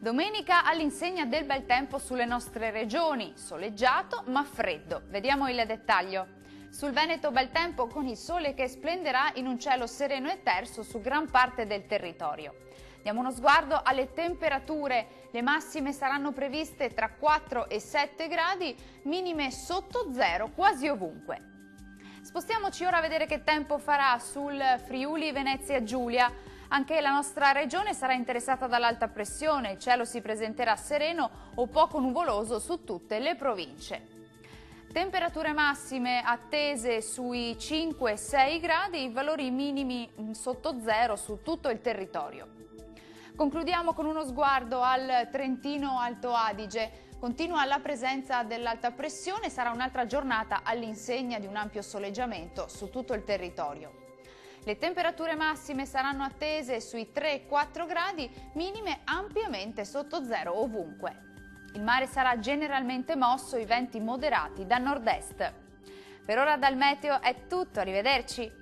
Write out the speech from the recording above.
Domenica all'insegna del bel tempo sulle nostre regioni, soleggiato ma freddo. Vediamo il dettaglio. Sul Veneto bel tempo con il sole che splenderà in un cielo sereno e terso su gran parte del territorio. Diamo uno sguardo alle temperature. Le massime saranno previste tra 4 e 7 gradi, minime sotto zero quasi ovunque. Spostiamoci ora a vedere che tempo farà sul Friuli Venezia Giulia. Anche la nostra regione sarà interessata dall'alta pressione, il cielo si presenterà sereno o poco nuvoloso su tutte le province. Temperature massime attese sui 5-6 gradi, valori minimi sotto zero su tutto il territorio. Concludiamo con uno sguardo al Trentino Alto Adige. Continua la presenza dell'alta pressione, sarà un'altra giornata all'insegna di un ampio soleggiamento su tutto il territorio. Le temperature massime saranno attese sui 3-4 gradi, minime ampiamente sotto zero ovunque. Il mare sarà generalmente mosso, i venti moderati da nord-est. Per ora dal meteo è tutto, arrivederci!